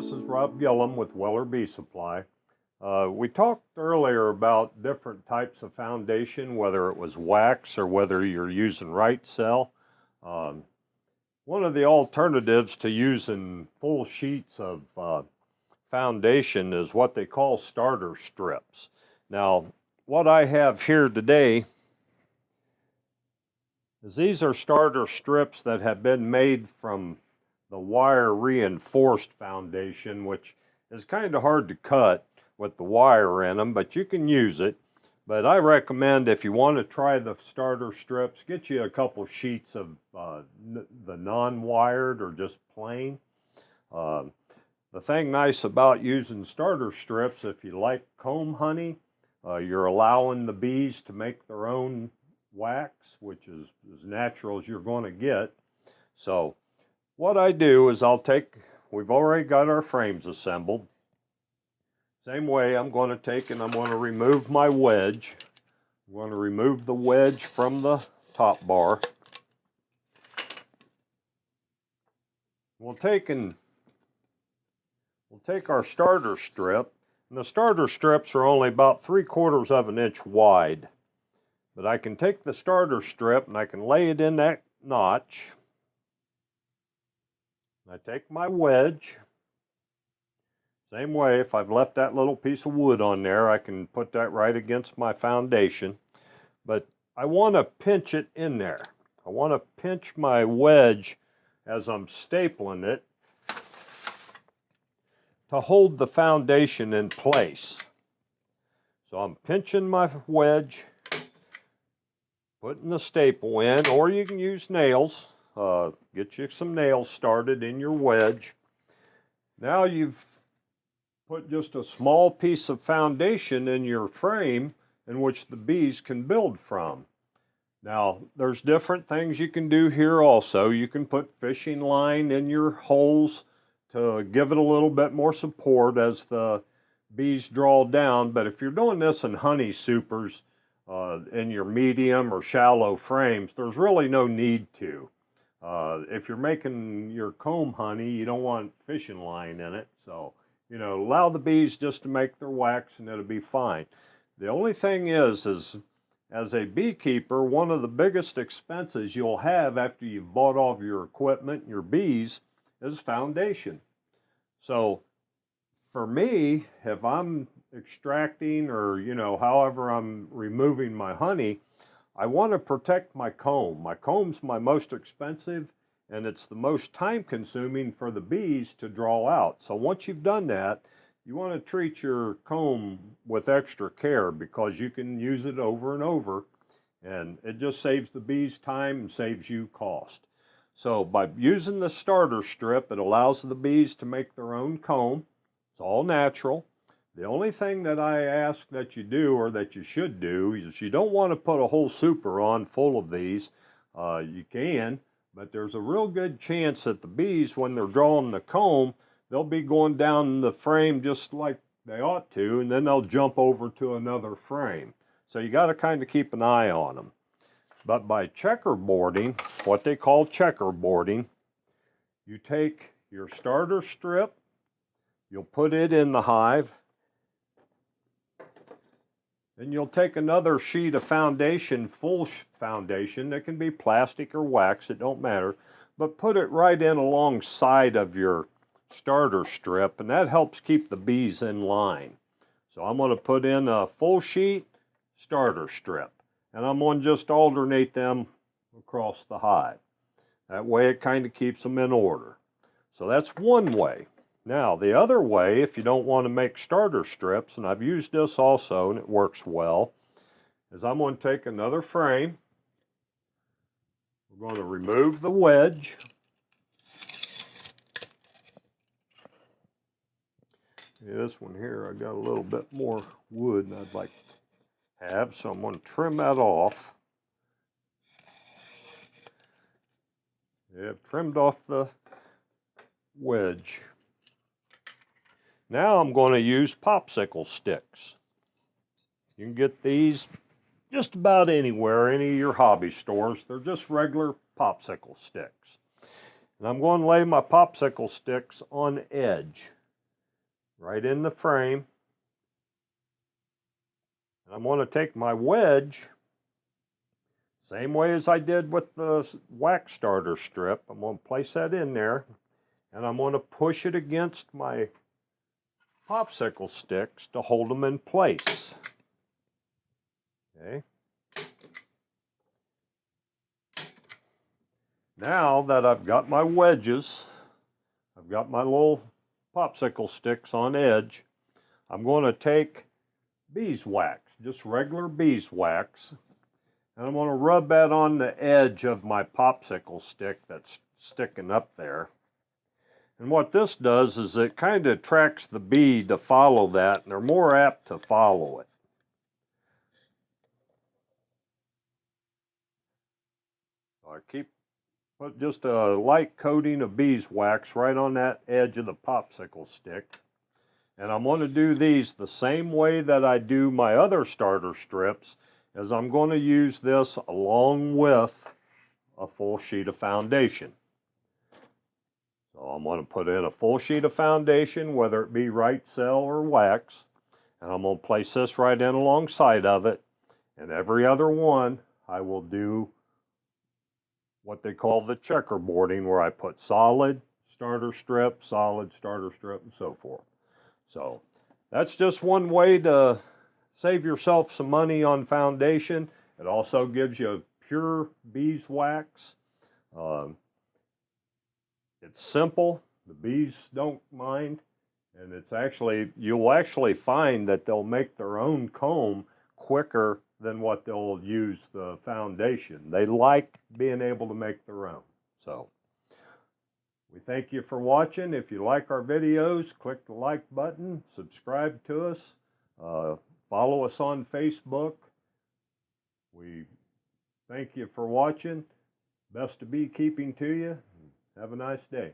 this is Rob Gillum with Weller Bee Supply. We talked earlier about different types of foundation, whether it was wax or whether you're using right cell. One of the alternatives to using full sheets of foundation is what they call starter strips. Now, what I have here today is these are starter strips that have been made from the wire reinforced foundation, which is kind of hard to cut with the wire in them, but you can use it. But I recommend, if you want to try the starter strips, get you a couple sheets of the non-wired or just plain. The thing nice about using starter strips, if you like comb honey, you're allowing the bees to make their own wax, which is as natural as you're going to get. So what I do is we've already got our frames assembled. Same way, I'm going to take and I'm going to remove my wedge. I'm going to remove the wedge from the top bar. We'll take our starter strip, and the starter strips are only about 3/4 of an inch wide. But I can take the starter strip and I can lay it in that notch. I take my wedge. Same way, if I've left that little piece of wood on there, I can put that right against my foundation. But I want to pinch it in there. I want to pinch my wedge as I'm stapling it to hold the foundation in place. So I'm pinching my wedge, putting the staple in, or you can use nails. Get you some nails started in your wedge. Now you've put just a small piece of foundation in your frame in which the bees can build from. Now, there's different things you can do here also. You can put fishing line in your holes to give it a little bit more support as the bees draw down. But if you're doing this in honey supers, in your medium or shallow frames, there's really no need to. If you're making your comb honey, you don't want fishing line in it. So, allow the bees just to make their wax and it'll be fine. The only thing is as a beekeeper, one of the biggest expenses you'll have after you've bought all of your equipment, your bees, is foundation. So for me, if I'm extracting or, however I'm removing my honey, I want to protect my comb. My comb's my most expensive, and it's the most time consuming for the bees to draw out. So once you've done that, you want to treat your comb with extra care because you can use it over and over, and it just saves the bees time and saves you cost. So by using the starter strip, it allows the bees to make their own comb. It's all natural. The only thing that I ask that you do, or that you should do, is you don't want to put a whole super on full of these. You can, but there's a real good chance that the bees, when they're drawing the comb, they'll be going down the frame just like they ought to, and then they'll jump over to another frame. So you got to kind of keep an eye on them. But by checkerboarding, what they call checkerboarding, you take your starter strip, you'll put it in the hive, then you'll take another sheet of foundation, full foundation, that can be plastic or wax, it don't matter, but put it right in alongside of your starter strip, and that helps keep the bees in line. So I'm going to put in a full sheet starter strip, and I'm going to just alternate them across the hive. That way it kind of keeps them in order. So that's one way. Now, the other way, if you don't want to make starter strips, and I've used this also and it works well, is I'm going to take another frame. We're going to remove the wedge. This one here, I got a little bit more wood than I'd like to have, so I'm going to trim that off. Yeah, I've trimmed off the wedge. Now I'm going to use popsicle sticks. You can get these just about anywhere, any of your hobby stores. They're just regular popsicle sticks. And I'm going to lay my popsicle sticks on edge. right in the frame. And I'm going to take my wedge, same way as I did with the wax starter strip. I'm going to place that in there, and I'm going to push it against my popsicle sticks to hold them in place. Okay. Now that I've got my wedges, I've got my little popsicle sticks on edge, I'm going to take beeswax, just regular beeswax, and I'm going to rub that on the edge of my popsicle stick that's sticking up there. And what this does is it kind of attracts the bee to follow that, and they're more apt to follow it. So I put just a light coating of beeswax right on that edge of the popsicle stick. And I'm going to do these the same way that I do my other starter strips, as I'm going to use this along with a full sheet of foundation. So I'm going to put in a full sheet of foundation, whether it be right cell or wax, and I'm going to place this right in alongside of it. And every other one, I will do what they call the checkerboarding, where I put solid starter strip, and so forth. So that's just one way to save yourself some money on foundation. It also gives you pure beeswax. It's simple. The bees don't mind. And it's actually, you'll actually find that they'll make their own comb quicker than what they'll use the foundation. They like being able to make their own. So we thank you for watching. If you like our videos, click the like button, subscribe to us, follow us on Facebook. We thank you for watching. Best of beekeeping to you. Have a nice day.